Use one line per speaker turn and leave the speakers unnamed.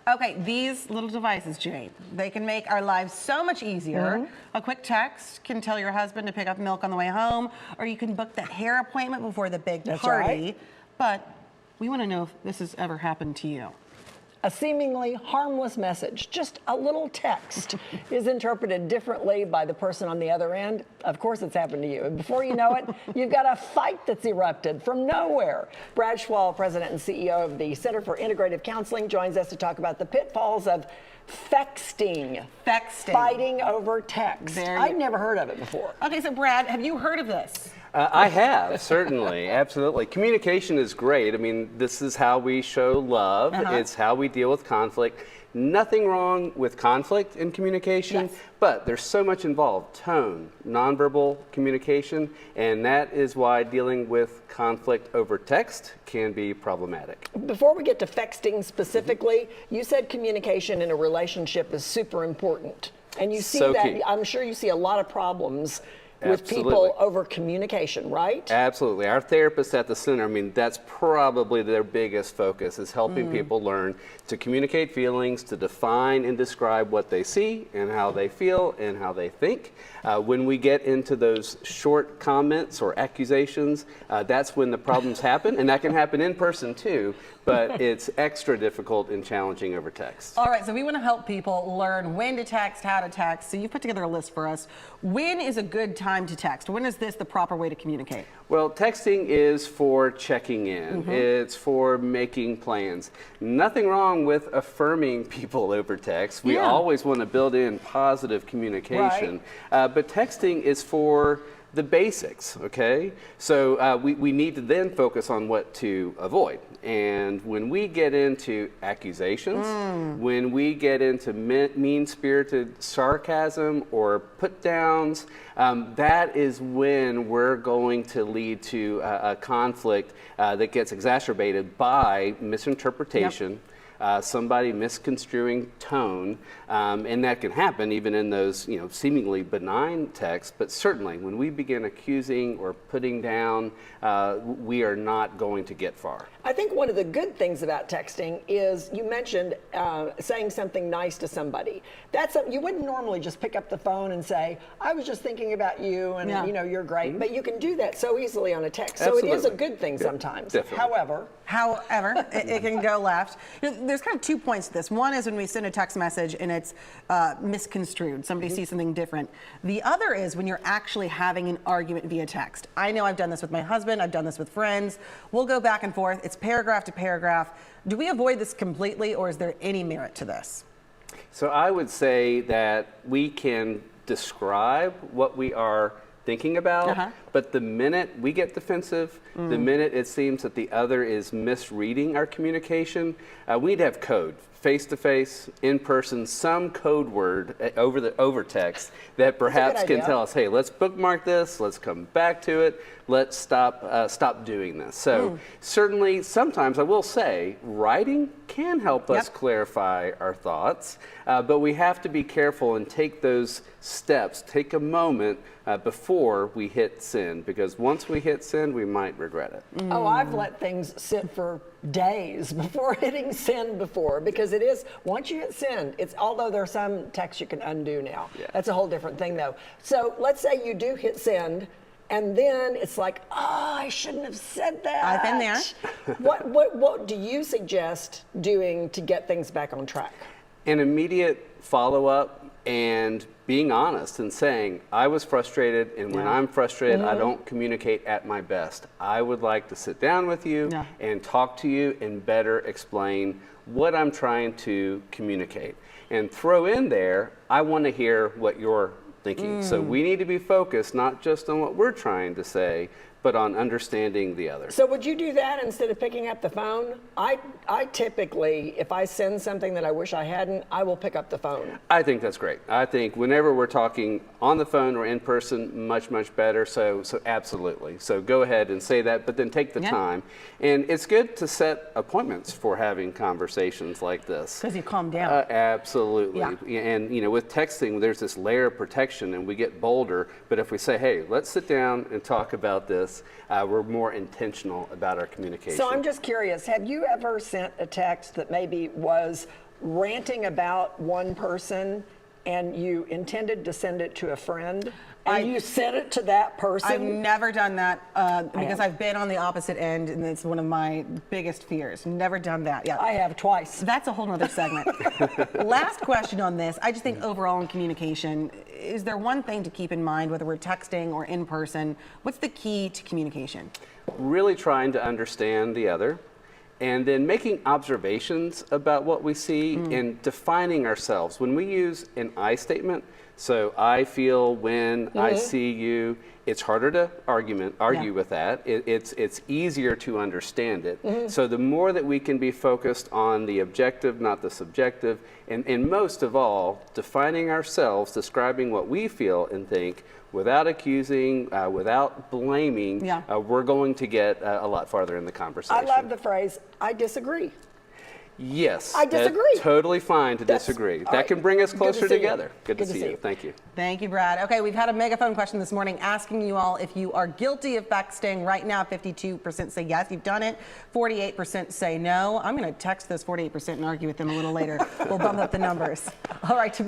Okay, these little devices, Jane, they can make our lives so much easier. A quick text can tell your husband to pick up milk on the way home, or you can book that hair appointment before the big
That's
party.
right.
But we want to know if this has ever happened to you.
A seemingly harmless message, just a little text, is interpreted differently by the person on the other end. Of course, it's happened to you. And before you know it, you've got a fight that's erupted from nowhere. Brad Schwall, president and CEO of the Center for Integrative Counseling, joins us to talk about the pitfalls of fexting.
Fexting.
Fighting over text. I'd never heard of it before.
Okay, so Brad, have you heard of this?
I have, certainly, absolutely. Communication is great. I mean, this is how we show love. It's how we deal with conflict. Nothing wrong with conflict in communication, but there's so much involved. Tone, nonverbal communication, and that is why dealing with conflict over text can be problematic.
Before we get to fexting specifically, you said communication in a relationship is super important. And you see that,
key.
I'm sure you see a lot of problems with
Absolutely.
people over communication, right?
Absolutely. Our therapists at the center, I mean, that's probably their biggest focus, is helping people learn to communicate feelings, to define and describe what they see and how they feel and how they think. When we get into those short comments or accusations, that's when the problems happen, and that can happen in person too, but it's extra difficult and challenging over text.
All right, so we want to help people learn when to text, how to text. So you put together a list for us. When is a good time to text? When is this the proper way to communicate?
Well, texting is for checking in. It's for making plans. Nothing wrong with affirming people over text. We always want to build in positive communication. But texting is for the basics, okay? So we need to then focus on what to avoid. And when we get into accusations, when we get into mean-spirited sarcasm or put-downs, that is when we're going to lead to a conflict that gets exacerbated by misinterpretation. Somebody misconstruing tone, and that can happen even in those seemingly benign texts, but certainly when we begin accusing or putting down, we are not going to get far.
I think one of the good things about texting is you mentioned saying something nice to somebody. That's something you wouldn't normally just pick up the phone and say, I was just thinking about you and you're great, but you can do that so easily on a text. So it is a good thing sometimes.
Definitely.
However, it can go left. There's kind of 2 points to this. One is when we send a text message and it's misconstrued. Somebody sees something different. The other is when you're actually having an argument via text. I know I've done this with my husband. I've done this with friends. We'll go back and forth. It's paragraph to paragraph. Do we avoid this completely, or is there any merit to this?
So I would say that we can describe what we are thinking about, but the minute we get defensive, the minute it seems that the other is misreading our communication, we need to have code. Face-to-face, in person, some code word over text that perhaps can tell us, hey, let's bookmark this, let's come back to it, let's stop doing this. So certainly, sometimes I will say, writing can help us clarify our thoughts, but we have to be careful and take those steps, take a moment before we hit send, because once we hit send, we might regret it.
Oh, I've let things sit for days before hitting send because it is, once you hit send, although there are some texts you can undo now. That's a whole different thing though. So let's say you do hit send, and then it's like, oh, I shouldn't have said that.
I've been there.
What do you suggest doing to get things back on track?
An immediate follow-up and being honest and saying, I was frustrated, and when I'm frustrated, I don't communicate at my best. I would like to sit down with you and talk to you and better explain what I'm trying to communicate. And throw in there, I want to hear what you're thinking. So we need to be focused not just on what we're trying to say, but on understanding the other.
So would you do that instead of picking up the phone? I typically, if I send something that I wish I hadn't, I will pick up the phone.
I think that's great. I think whenever we're talking on the phone or in person, much, much better. So absolutely. So go ahead and say that, but then take the time. And it's good to set appointments for having conversations like this.
Because you calm down.
Absolutely. And with texting, there's this layer of protection and we get bolder. But if we say, hey, let's sit down and talk about this, we're more intentional about our communication.
So I'm just curious, have you ever sent a text that maybe was ranting about one person and you intended to send it to a friend and you sent it to that person?
I've never done that because
have.
I've been on the opposite end, and it's one of my biggest fears. Never done that. Yeah.
I have twice.
That's a whole nother segment. Last question on this. I just think overall in communication, is there one thing to keep in mind, whether we're texting or in person? What's the key to communication?
Really trying to understand the other, and then making observations about what we see and defining ourselves. When we use an I statement, so I feel when I see you, it's harder to argue with that. It's easier to understand it. So the more that we can be focused on the objective, not the subjective, and most of all, defining ourselves, describing what we feel and think, without accusing, without blaming, we're going to get a lot farther in the conversation.
I love the phrase, I disagree.
Yes.
I disagree.
That's totally fine to disagree. That
right.
can bring us
Good to
closer
see you.
together. Good to
Good to
see
see
you.
you.
Thank you.
Thank you, Brad. Okay, we've had a megaphone question this morning asking you all if you are guilty of fexting. Right now, 52% say yes, you've done it. 48% say no. I'm going to text those 48% and argue with them a little later. We'll bump up the numbers. All right.